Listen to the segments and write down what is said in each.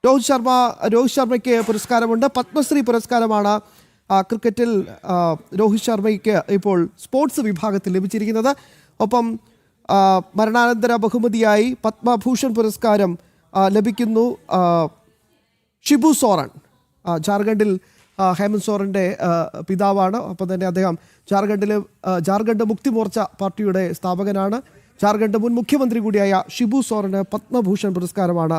രോഹിത് ശർമ്മയ്ക്ക് പുരസ്കാരമുണ്ട്. പത്മശ്രീ പുരസ്കാരമാണ് ക്രിക്കറ്റിൽ രോഹിത് ശർമ്മയ്ക്ക് ഇപ്പോൾ സ്പോർട്സ് വിഭാഗത്തിൽ ലഭിച്ചിരിക്കുന്നത്. ഒപ്പം മരണാനന്തര ബഹുമതിയായി പത്മഭൂഷൺ പുരസ്കാരം ലഭിക്കുന്നു ഷിബു സോറൻ. ജാർഖണ്ഡിൽ ഹേമന്ത് സോറൻ്റെ പിതാവാണ്. ഒപ്പം തന്നെ അദ്ദേഹം ജാർഖണ്ഡ് മുക്തി മോർച്ച പാർട്ടിയുടെ സ്ഥാപകനാണ്. ജാർഖണ്ഡ് മുൻ മുഖ്യമന്ത്രി കൂടിയായ ഷിബു സോറന് പത്മഭൂഷൺ പുരസ്കാരമാണ്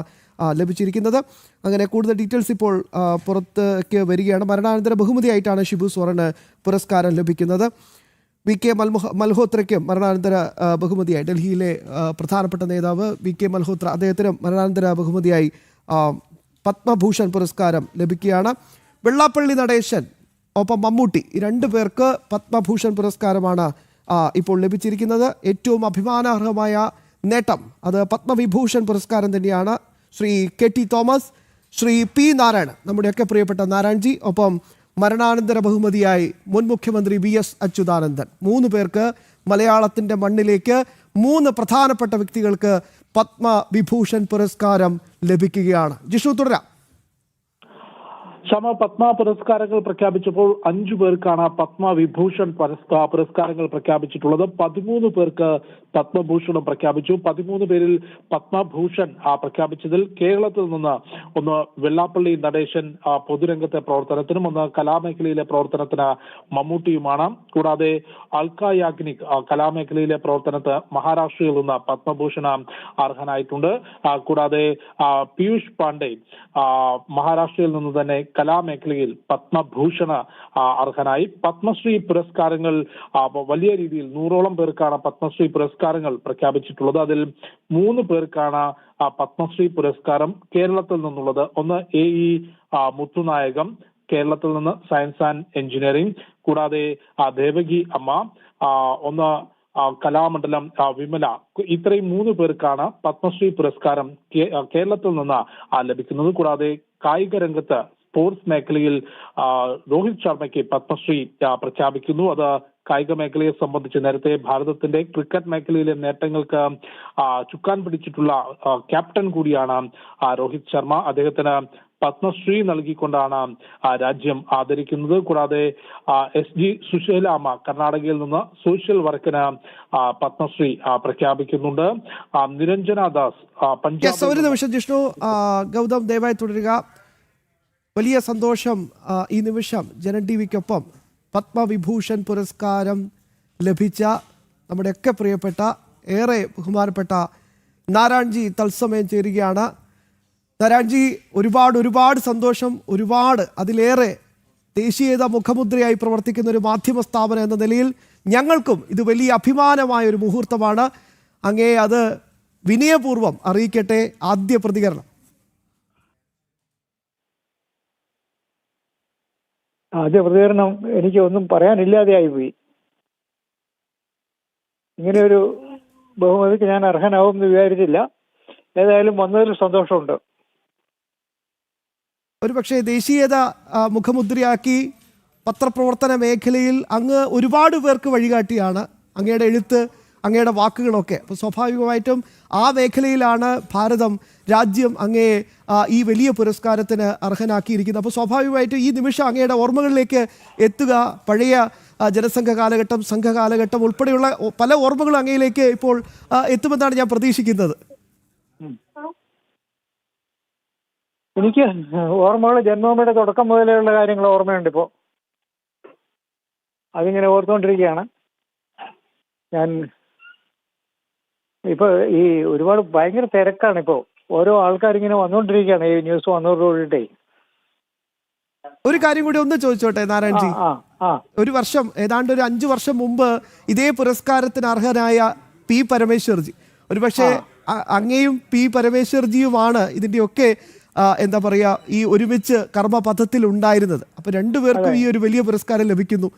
ലഭിച്ചിരിക്കുന്നത്. അങ്ങനെ കൂടുതൽ ഡീറ്റെയിൽസ് ഇപ്പോൾ പുറത്തേക്ക് വരികയാണ്. മരണാനന്തര ബഹുമതിയായിട്ടാണ് ഷിബു സോറന് പുരസ്കാരം ലഭിക്കുന്നത്. വി.കെ. മൽഹോത്രയ്ക്കും മരണാനന്തര ബഹുമതിയായി, ഡൽഹിയിലെ പ്രധാനപ്പെട്ട നേതാവ് വി.കെ. മൽഹോത്ര, അദ്ദേഹത്തിനും മരണാനന്തര ബഹുമതിയായി പത്മഭൂഷൺ പുരസ്കാരം ലഭിക്കുകയാണ്. വെള്ളാപ്പള്ളി നടേശൻ ഒപ്പം മമ്മൂട്ടി, ഈ രണ്ടു പേർക്ക് പത്മഭൂഷൺ പുരസ്കാരമാണ് ഇപ്പോൾ ലഭിച്ചിരിക്കുന്നത്. ഏറ്റവും അഭിമാനാർഹമായ നേട്ടം അത് പത്മവിഭൂഷൺ പുരസ്കാരം തന്നെയാണ്. Shri K T. Thomas, Shri P. Narayanan, നമ്മുടെയൊക്കെ പ്രിയപ്പെട്ട നാരായൺജി, ഒപ്പം മരണാനന്തര ബഹുമതിയായി മുൻ മുഖ്യമന്ത്രി വി.എസ്. അച്യുതാനന്ദൻ. 3 പേർക്ക് മലയാളത്തിൻ്റെ മണ്ണിലേക്ക് 3 പ്രധാനപ്പെട്ട വ്യക്തികൾക്ക് പത്മവിഭൂഷൺ പുരസ്കാരം ലഭിക്കുകയാണ്. ജിഷു തുടരാം. പത്മ പുരസ്കാരങ്ങൾ പ്രഖ്യാപിച്ചപ്പോൾ 5 പേർക്കാണ് പത്മവിഭൂഷൺ പുരസ്കാരങ്ങൾ പ്രഖ്യാപിച്ചിട്ടുള്ളത്. 13 പേർക്ക് പത്മഭൂഷണം പ്രഖ്യാപിച്ചു. 13 പേരിൽ പത്മഭൂഷൺ പ്രഖ്യാപിച്ചതിൽ കേരളത്തിൽ നിന്ന് ഒന്ന് വെള്ളാപ്പള്ളി നടേശൻ പൊതുരംഗത്തെ പ്രവർത്തനത്തിനും ഒന്ന് കലാമേഖലയിലെ പ്രവർത്തനത്തിന് മമ്മൂട്ടിയുമാണ്. കൂടാതെ അൽക്ക യാഗ്നിക് കലാമേഖലയിലെ പ്രവർത്തനത്തിന് മഹാരാഷ്ട്രയിൽ നിന്ന് പത്മഭൂഷൺ അർഹനായിട്ടുണ്ട്. കൂടാതെ പീയൂഷ് പാണ്ഡെ മഹാരാഷ്ട്രയിൽ നിന്ന് തന്നെ കലാമേഖലയിൽ പത്മഭൂഷണ അർഹനായി. പത്മശ്രീ പുരസ്കാരങ്ങൾ വലിയ രീതിയിൽ 100ഓളം പേർക്കാണ് പത്മശ്രീ പുരസ്കാരങ്ങൾ പ്രഖ്യാപിച്ചിട്ടുള്ളത്. അതിൽ 3 പേർക്കാണ് പത്മശ്രീ പുരസ്കാരം കേരളത്തിൽ നിന്നുള്ളത്. ഒന്ന് A.E. മുത്തുനായകം, കേരളത്തിൽ നിന്ന് സയൻസ് ആൻഡ് എഞ്ചിനീയറിംഗ്. കൂടാതെ ദേവകി അമ്മ, ഒന്ന് കലാമണ്ഡലം വിമല. ഇത്രയും 3 പേർക്കാണ് പത്മശ്രീ പുരസ്കാരം കേരളത്തിൽ നിന്ന് ലഭിക്കുന്നത്. കൂടാതെ കായിക രംഗത്ത് സ്പോർട്സ് മേഖലയിൽ രോഹിത് ശർമ്മയ്ക്ക് പത്മശ്രീ പ്രഖ്യാപിക്കുന്നു. അത് കായിക മേഖലയെ സംബന്ധിച്ച് നേരത്തെ ഭാരതത്തിന്റെ ക്രിക്കറ്റ് മേഖലയിലെ നേട്ടങ്ങൾക്ക് ചുക്കാൻ പിടിച്ചിട്ടുള്ള ക്യാപ്റ്റൻ കൂടിയാണ് രോഹിത് ശർമ്മ. അദ്ദേഹത്തിന് പത്മശ്രീ നൽകിക്കൊണ്ടാണ് രാജ്യം ആദരിക്കുന്നത്. കൂടാതെ S.G. സുശീലാമ്മ കർണാടകയിൽ നിന്ന് സോഷ്യൽ വർക്കിന് പത്മശ്രീ പ്രഖ്യാപിക്കുന്നുണ്ട്. നിരഞ്ജന ദാസ് പഞ്ചാബ്. ഒരു നിമിഷം ജിഷ്ണു, ഗൗതം ദയവായി തുടരുക. വലിയ സന്തോഷം ഈ നിമിഷം ജനൻ ടിവിക്കൊപ്പം പത്മവിഭൂഷൺ പുരസ്കാരം ലഭിച്ച നമ്മുടെയൊക്കെ പ്രിയപ്പെട്ട ഏറെ ബഹുമാനപ്പെട്ട നാരായൺജി തത്സമയം ചേരുകയാണ്. നാരായൺജി, ഒരുപാട് സന്തോഷം. അതിലേറെ ദേശീയത മുഖമുദ്രയായി പ്രവർത്തിക്കുന്ന ഒരു മാധ്യമ സ്ഥാപനം എന്ന നിലയിൽ ഞങ്ങൾക്കും ഇത് വലിയ അഭിമാനമായ ഒരു മുഹൂർത്തമാണ്. അങ്ങേ അത് വിനയപൂർവ്വം അറിയിക്കട്ടെ. ആദ്യ പ്രതികരണം. എനിക്ക് ഒന്നും പറയാനില്ലാതെയായി പോയി. ഇങ്ങനെയൊരു ബഹുമതിക്ക് ഞാൻ അർഹനാവും എന്ന് വിചാരിച്ചില്ല. ഏതായാലും വന്നതിൽ സന്തോഷമുണ്ട്. ഒരുപക്ഷെ ദേശീയത മുഖമുദ്രയാക്കി പത്രപ്രവർത്തന മേഖലയിൽ അങ്ങ് ഒരുപാട് പേർക്ക് വഴികാട്ടിയാണ്. അങ്ങയുടെ എഴുത്ത്, അങ്ങയുടെ വാക്കുകളൊക്കെ. അപ്പോൾ സ്വാഭാവികമായിട്ടും ആ മേഖലയിലാണ് രാജ്യം അങ്ങയെ ഈ വലിയ പുരസ്കാരത്തിന് അർഹനാക്കിയിരിക്കുന്നത്. അപ്പോൾ സ്വാഭാവികമായിട്ടും ഈ നിമിഷം അങ്ങയുടെ ഓർമ്മകളിലേക്ക് എത്തുക പഴയ ജനസംഘ കാലഘട്ടം, സംഘകാലഘട്ടം ഉൾപ്പെടെയുള്ള പല ഓർമ്മകളും അങ്ങയിലേക്ക് ഇപ്പോൾ എത്തുമെന്നാണ് ഞാൻ പ്രതീക്ഷിക്കുന്നത്. എനിക്ക് ഓർമ്മകൾ ജന്മഭൂമിയുടെ തുടക്കം മുതലുള്ള കാര്യങ്ങൾ ഓർമ്മയുണ്ട്. ഇപ്പോൾ അതിങ്ങനെ ഓർത്തുകൊണ്ടിരിക്കുകയാണ് ഞാൻ. ഇപ്പോൾ ഈ ഒരുപാട് ഭയങ്കര തിരക്കാണ്. ഇപ്പോൾ ഓരോ ആൾക്കാരിങ്ങനെ വന്നുകൊണ്ടിരിക്കുകയാണ് ഈ ന്യൂസ് വന്നതോടുകൂടിയിട്ടേ. ഒരു കാര്യം കൂടി ഒന്ന് ചോദിച്ചോട്ടെ നാരായൺജി. ഒരു വർഷം, ഏതാണ്ട് ഒരു 5 വർഷം മുമ്പ് ഇതേ പുരസ്കാരത്തിന് അർഹനായ പി പരമേശ്വർജി, ഒരുപക്ഷെ അങ്ങയും പി പരമേശ്വർജിയുമാണ് ഇതിൻ്റെയൊക്കെ എന്താ പറയുക ഈ ഒരുമിച്ച് കർമ്മപഥത്തിൽ ഉണ്ടായിരുന്നത്. അപ്പൊ രണ്ടുപേർക്കും ഈ ഒരു വലിയ പുരസ്കാരം ലഭിക്കുന്നു.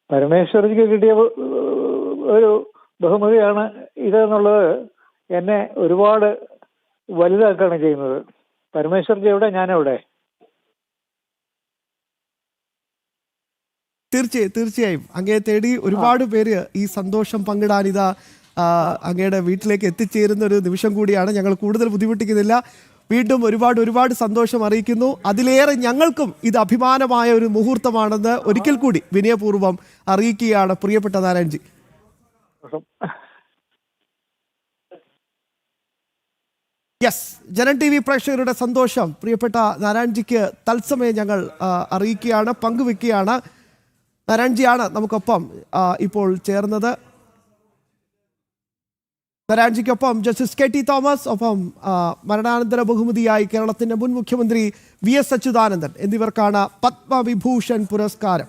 പരമേശ്വർജിക്ക് കിട്ടിയ ഒരു ബഹുമതിയാണ് ഇതെന്നുള്ളത് എന്നെ ഒരുപാട് വലുതാക്കുകയാണ് ചെയ്യുന്നത്. പരമേശ്വർജി എവിടെ, ഞാനെവിടെ? തീർച്ചയായും അങ്ങയെ തേടി ഒരുപാട് പേര് ഈ സന്തോഷം പങ്കിടാൻ ഇതാ അങ്ങയുടെ വീട്ടിലേക്ക് എത്തിച്ചേരുന്ന ഒരു നിമിഷം കൂടിയാണ്. ഞങ്ങൾ കൂടുതൽ ബുദ്ധിമുട്ടിക്കുന്നില്ല. വീണ്ടും ഒരുപാട് സന്തോഷം അറിയിക്കുന്നു. അതിലേറെ ഞങ്ങൾക്കും ഇത് അഭിമാനമായ ഒരു മുഹൂർത്തമാണെന്ന് ഒരിക്കൽ കൂടി വിനയപൂർവ്വം അറിയിക്കുകയാണ് പ്രിയപ്പെട്ട നാരായൺജി. യെസ്, ജനൻ TV പ്രേക്ഷകരുടെ സന്തോഷം പ്രിയപ്പെട്ട നാരായൺജിക്ക് തത്സമയം ഞങ്ങൾ അറിയിക്കുകയാണ്, പങ്കുവെക്കുകയാണ്. നാരായൺജിയാണ് നമുക്കൊപ്പം ഇപ്പോൾ ചേർന്നത്. നാരായൺജിക്കൊപ്പം ജസ്റ്റിസ് KT തോമസ്, ഒപ്പം മരണാനന്തര ബഹുമതിയായി കേരളത്തിന്റെ മുൻ മുഖ്യമന്ത്രി VS അച്യുതാനന്ദൻ എന്നിവർക്കാണ് പത്മവിഭൂഷൺ പുരസ്കാരം.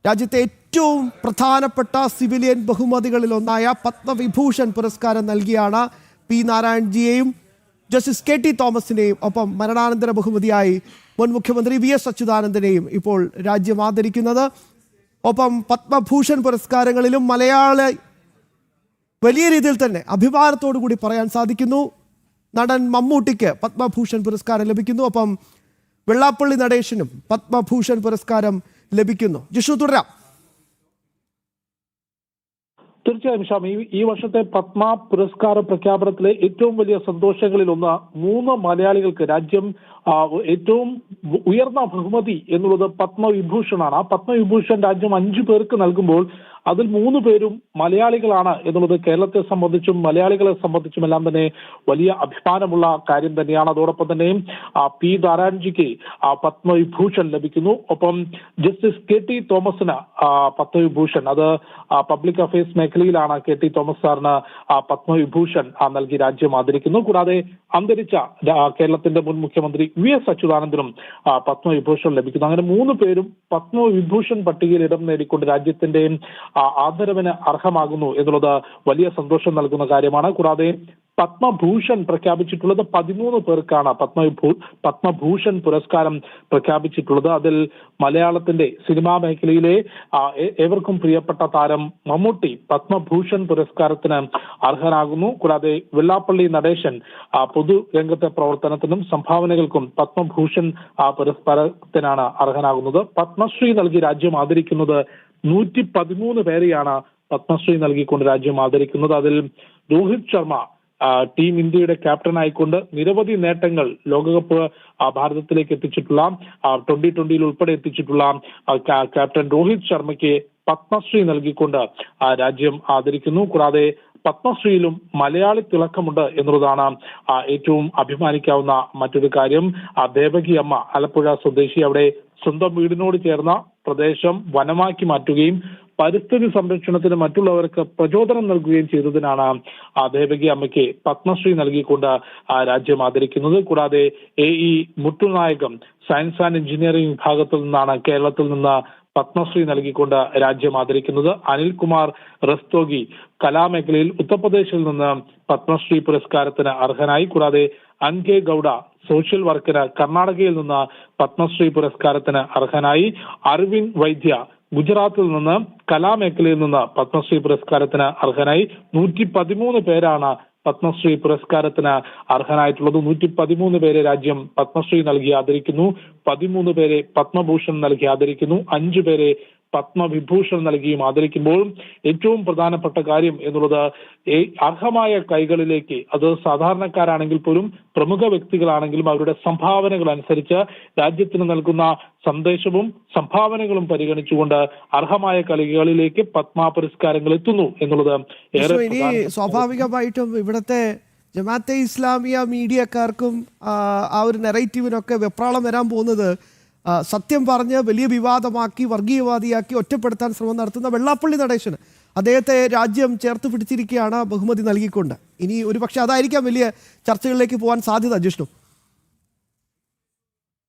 രാജ്യത്തെ ഏറ്റവും പ്രധാനപ്പെട്ട സിവിലിയൻ ബഹുമതികളിൽ ഒന്നായ പത്മവിഭൂഷൺ പുരസ്കാരം നൽകിയാണ് P നാരായൺജിയെയും ജസ്റ്റിസ് KT തോമസിനെയും ഒപ്പം മരണാനന്തര ബഹുമതിയായി മുൻ മുഖ്യമന്ത്രി VS അച്യുതാനന്ദനെയും ഇപ്പോൾ രാജ്യം ആദരിക്കുന്നത്. ഒപ്പം പത്മഭൂഷൺ പുരസ്കാരങ്ങളിലും മലയാള വലിയ രീതിയിൽ തന്നെ അഭിമാനത്തോടു കൂടി പറയാൻ സാധിക്കുന്നു. നടൻ മമ്മൂട്ടിക്ക് പത്മഭൂഷൺ പുരസ്കാരം ലഭിക്കുന്നു. ഒപ്പം വെള്ളാപ്പള്ളി നടേശനും പത്മഭൂഷൺ പുരസ്കാരം ലഭിക്കുന്നു. ജിഷു, തുടരാം. തീർച്ചയായും ഷാം, ഈ വർഷത്തെ പത്മ പുരസ്കാര പ്രഖ്യാപനത്തിലെ ഏറ്റവും വലിയ സന്തോഷങ്ങളിൽ ഒന്ന് 3 മലയാളികൾക്ക് രാജ്യം ഏറ്റവും ഉയർന്ന ബഹുമതി എന്നുള്ളത് പത്മവിഭൂഷണാണ്. ആ പത്മവിഭൂഷൺ രാജ്യം 5 പേർക്ക് നൽകുമ്പോൾ അതിൽ 3 പേരും മലയാളികളാണ് എന്നുള്ളത് കേരളത്തെ സംബന്ധിച്ചും മലയാളികളെ സംബന്ധിച്ചും എല്ലാം തന്നെ വലിയ അഭിമാനമുള്ള കാര്യം തന്നെയാണ്. അതോടൊപ്പം തന്നെ P നാരായൺജിക്ക് പത്മവിഭൂഷൺ ലഭിക്കുന്നു. ഒപ്പം ജസ്റ്റിസ് KT തോമസിന് പത്മവിഭൂഷൺ, അത് പബ്ലിക് അഫയേഴ്സ് മേഖലയിലാണ് KT തോമസ് സാറിന് പത്മവിഭൂഷൺ നൽകി രാജ്യം ആദരിക്കുന്നു. കൂടാതെ അന്തരിച്ച കേരളത്തിന്റെ മുൻ മുഖ്യമന്ത്രി VS അച്യുതാനന്ദനും പത്മവിഭൂഷൺ ലഭിക്കുന്നു. അങ്ങനെ 3 പേരും പത്മവിഭൂഷൺ പട്ടികയിൽ ഇടം നേടിക്കൊണ്ട് രാജ്യത്തിന്റെ ആദരവിന് അർഹമാകുന്നു എന്നുള്ളത് വലിയ സന്തോഷം നൽകുന്ന കാര്യമാണ്. കൂടാതെ പത്മഭൂഷൺ പ്രഖ്യാപിച്ചിട്ടുള്ളത് 13 പേർക്കാണ് പത്മഭൂഷൺ പുരസ്കാരം പ്രഖ്യാപിച്ചിട്ടുള്ളത്. അതിൽ മലയാളത്തിന്റെ സിനിമാ മേഖലയിലെ ഏവർക്കും പ്രിയപ്പെട്ട താരം മമ്മൂട്ടി പത്മഭൂഷൺ പുരസ്കാരത്തിന് അർഹനാകുന്നു. കൂടാതെ വെള്ളാപ്പള്ളി നടേശൻ പൊതുരംഗത്തെ പ്രവർത്തനത്തിനും സംഭാവനകൾക്കും പത്മഭൂഷൺ പുരസ്കാരത്തിനാണ് അർഹനാകുന്നത്. പത്മശ്രീ നൽകി രാജ്യം ആദരിക്കുന്നത് 113 പേരെയാണ് പത്മശ്രീ നൽകിക്കൊണ്ട് രാജ്യം ആദരിക്കുന്നത്. അതിൽ രോഹിത് ശർമ്മ ടീം ഇന്ത്യയുടെ ക്യാപ്റ്റൻ ആയിക്കൊണ്ട് നിരവധി നേട്ടങ്ങൾ ലോകകപ്പ് ഭാരതത്തിലേക്ക് എത്തിച്ചിട്ടുള്ള 2020 ഉൾപ്പെടെ എത്തിച്ചിട്ടുള്ള ക്യാപ്റ്റൻ രോഹിത് ശർമ്മയ്ക്ക് പത്മശ്രീ നൽകിക്കൊണ്ട് രാജ്യം ആദരിക്കുന്നു. കൂടാതെ പത്മശ്രീയിലും മലയാളി തിളക്കമുണ്ട് എന്നുള്ളതാണ് ഏറ്റവും അഭിമാനിക്കാവുന്ന മറ്റൊരു കാര്യം. ദേവകി അമ്മ ആലപ്പുഴ സ്വദേശി അവിടെ സ്വന്തം വീടിനോട് ചേർന്ന പ്രദേശം വനമാക്കി മാറ്റുകയും പരിസ്ഥിതി സംരക്ഷണത്തിന് മറ്റുള്ളവർക്ക് പ്രചോദനം നൽകുകയും ചെയ്തതിനാണ് ദേവകി അമ്മയ്ക്ക് പത്മശ്രീ നൽകിക്കൊണ്ട് രാജ്യം ആദരിക്കുന്നത്. കൂടാതെ AE Muthunayagam science and engineering വിഭാഗത്തിൽ നിന്നാണ് കേരളത്തിൽ നിന്ന് പത്മശ്രീ നൽകിക്കൊണ്ട് രാജ്യം ആദരിക്കുന്നത്. അനിൽകുമാർ റസ്തോഗി കലാമേഖലയിൽ ഉത്തർപ്രദേശിൽ നിന്ന് പത്മശ്രീ പുരസ്കാരത്തിന് അർഹനായി. കൂടാതെ അൻകെ ഗൌഡ സോഷ്യൽ വർക്കിന് കർണാടകയിൽ നിന്ന് പത്മശ്രീ പുരസ്കാരത്തിന് അർഹനായി. അരവിന്ദ് വൈദ്യ ഗുജറാത്തിൽ നിന്ന് കലാമേഖലയിൽ നിന്ന് പത്മശ്രീ പുരസ്കാരത്തിന് അർഹനായി. 113 പേരാണ് പത്മശ്രീ പുരസ്കാരത്തിന് അർഹനായിട്ടുള്ളത്. 113 പേരെ രാജ്യം പത്മശ്രീ നൽകി ആദരിക്കുന്നു. 13 പേരെ പത്മഭൂഷൺ നൽകി ആദരിക്കുന്നു. 5 പേരെ പത്മവിഭൂഷൺ നൽകിയും ആദരിക്കുമ്പോൾ ഏറ്റവും പ്രധാനപ്പെട്ട കാര്യം എന്നുള്ളത് അർഹമായ കൈകളിലേക്ക്, അത് സാധാരണക്കാരാണെങ്കിൽ പോലും പ്രമുഖ വ്യക്തികളാണെങ്കിലും അവരുടെ സംഭാവനകൾ അനുസരിച്ച് രാജ്യത്തിന് നൽകുന്ന സന്ദേശവും സംഭാവനകളും പരിഗണിച്ചുകൊണ്ട് അർഹമായ കൈകളിലേക്ക് പത്മ പുരസ്കാരങ്ങൾ എത്തുന്നു എന്നുള്ളത് ഏറെ സ്വാഭാവികമായിട്ടും ഇവിടുത്തെ ജമാഅത്തെ ഇസ്ലാമിയ മീഡിയക്കാർക്കും ആ ഒരു നെറേറ്റീവിനൊക്കെ വെപ്രാളം വരാൻ പോകുന്നത് സത്യം പറഞ്ഞ് വലിയ വിവാദമാക്കി വർഗീയവാദിയാക്കി ഒറ്റപ്പെടുത്താൻ ശ്രമം നടത്തുന്ന വെള്ളാപ്പള്ളി നടേശന് അദ്ദേഹത്തെ രാജ്യം ചേർത്ത് പിടിച്ചിരിക്കുകയാണ് ബഹുമതി നൽകിക്കൊണ്ട്. ഇനി ഒരുപക്ഷെ അതായിരിക്കാം വലിയ ചർച്ചകളിലേക്ക് പോകാൻ സാധ്യത. ജിഷ്ണു,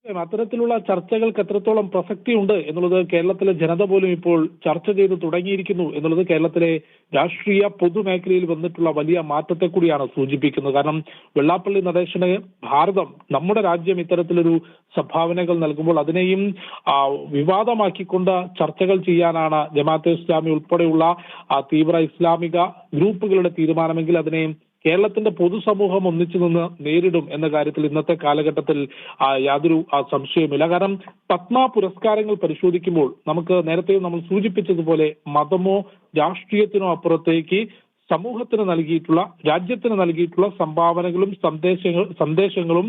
അത്തരത്തിലുള്ള ചർച്ചകൾക്ക് എത്രത്തോളം പ്രസക്തിയുണ്ട് എന്നുള്ളത് കേരളത്തിലെ ജനത പോലും ഇപ്പോൾ ചർച്ച ചെയ്ത് തുടങ്ങിയിരിക്കുന്നു എന്നുള്ളത് കേരളത്തിലെ രാഷ്ട്രീയ പൊതുമേഖലയിൽ വന്നിട്ടുള്ള വലിയ മാറ്റത്തെ കൂടിയാണ് സൂചിപ്പിക്കുന്നത്. കാരണം വെള്ളാപ്പള്ളി നടേശന് ഭാരതം, നമ്മുടെ രാജ്യം ഇത്തരത്തിലൊരു സംഭാവനകൾ നൽകുമ്പോൾ അതിനെയും വിവാദമാക്കിക്കൊണ്ട് ചർച്ചകൾ ചെയ്യാനാണ് ജമാഅത്തെ ഇസ്ലാമി ഉൾപ്പെടെയുള്ള തീവ്ര ഇസ്ലാമിക ഗ്രൂപ്പുകളുടെ തീരുമാനമെങ്കിൽ അതിനെ കേരളത്തിന്റെ പൊതുസമൂഹം ഒന്നിച്ചു നിന്ന് നേരിടും എന്ന കാര്യത്തിൽ ഇന്നത്തെ കാലഘട്ടത്തിൽ യാതൊരു സംശയവുമില്ല. കാരണം പത്മ പുരസ്കാരങ്ങൾ പരിശോധിക്കുമ്പോൾ നമുക്ക് നേരത്തെ നമ്മൾ സൂചിപ്പിച്ചതുപോലെ മതമോ രാഷ്ട്രീയത്തിനോ അപ്പുറത്തേക്ക് സമൂഹത്തിന് നൽകിയിട്ടുള്ള, രാജ്യത്തിന് നൽകിയിട്ടുള്ള സംഭാവനകളും സന്ദേശങ്ങളും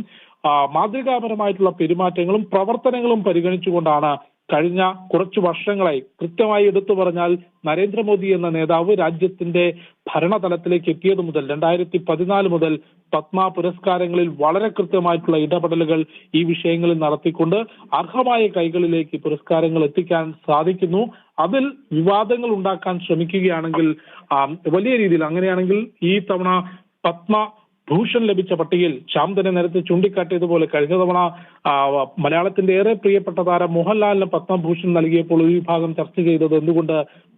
മാതൃകാപരമായിട്ടുള്ള പെരുമാറ്റങ്ങളും പ്രവർത്തനങ്ങളും പരിഗണിച്ചുകൊണ്ടാണ് കഴിഞ്ഞ കുറച്ചു വർഷങ്ങളായി, കൃത്യമായി എടുത്തു പറഞ്ഞാൽ നരേന്ദ്രമോദി എന്ന നേതാവ് രാജ്യത്തിന്റെ ഭരണതലത്തിലേക്ക് എത്തിയത് മുതൽ 2014 മുതൽ പത്മ പുരസ്കാരങ്ങളിൽ വളരെ കൃത്യമായിട്ടുള്ള ഇടപെടലുകൾ ഈ വിഷയങ്ങളിൽ നടത്തിക്കൊണ്ട് അർഹമായ കൈകളിലേക്ക് പുരസ്കാരങ്ങൾ എത്തിക്കാൻ സാധിക്കുന്നു. അതിൽ വിവാദങ്ങൾ ഉണ്ടാക്കാൻ ശ്രമിക്കുകയാണെങ്കിൽ വലിയ രീതിയിൽ, അങ്ങനെയാണെങ്കിൽ ഈ തവണ പത്മ ഭൂഷൺ ലഭിച്ച പട്ടികയിൽ ശ്യാം തന്നെ നേരത്തെ ചൂണ്ടിക്കാട്ടിയതുപോലെ കഴിഞ്ഞ തവണ മലയാളത്തിന്റെ ഏറെ പ്രിയപ്പെട്ട താരം മോഹൻലാലിന് പത്മഭൂഷൺ നൽകിയപ്പോൾ ഒരു വിഭാഗം ചർച്ച ചെയ്തത് എന്തുകൊണ്ട്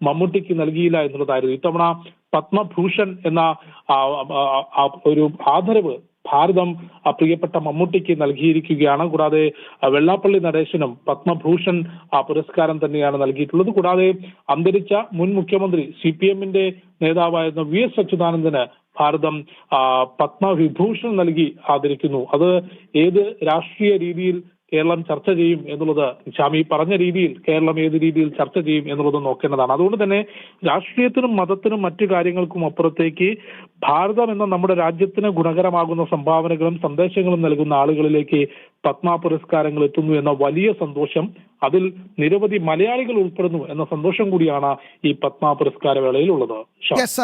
മമ്മൂട്ടിക്ക് നൽകിയില്ല എന്നുള്ളതായിരുന്നു. ഇത്തവണ പത്മഭൂഷൺ എന്ന ഒരു ആദരവ് ഭാരതം പ്രിയപ്പെട്ട മമ്മൂട്ടിക്ക് നൽകിയിരിക്കുകയാണ്. കൂടാതെ വെള്ളാപ്പള്ളി നടേശനും പത്മഭൂഷൺ പുരസ്കാരം തന്നെയാണ് നൽകിയിട്ടുള്ളത്. കൂടാതെ അന്തരിച്ച മുൻ മുഖ്യമന്ത്രി CPM-ന്റെ നേതാവായിരുന്ന VS അച്യുതാനന്ദന് ഭാരതം പത്മവിഭൂഷൺ നൽകി ആദരിക്കുന്നു. അത് ഏത് രാഷ്ട്രീയ രീതിയിൽ കേരളം ചർച്ച ചെയ്യും എന്നുള്ളത്, ഷാമി പറഞ്ഞ രീതിയിൽ കേരളം ഏത് രീതിയിൽ ചർച്ച ചെയ്യും എന്നുള്ളത് നോക്കേണ്ടതാണ്. അതുകൊണ്ട് തന്നെ രാഷ്ട്രീയത്തിനും മതത്തിനും മറ്റു കാര്യങ്ങൾക്കും അപ്പുറത്തേക്ക് ഭാരതം എന്ന നമ്മുടെ രാജ്യത്തിന് ഗുണകരമാകുന്ന സംഭാവനകളും സന്ദേശങ്ങളും നൽകുന്ന ആളുകളിലേക്ക് പത്മ പുരസ്കാരങ്ങൾ എത്തുന്നു എന്ന വലിയ സന്തോഷം, അതിൽ നിരവധി മലയാളികൾ ഉൾപ്പെടുന്നു എന്ന സന്തോഷം കൂടിയാണ് ഈ പത്മ പുരസ്കാര വേളയിൽ ഉള്ളത്.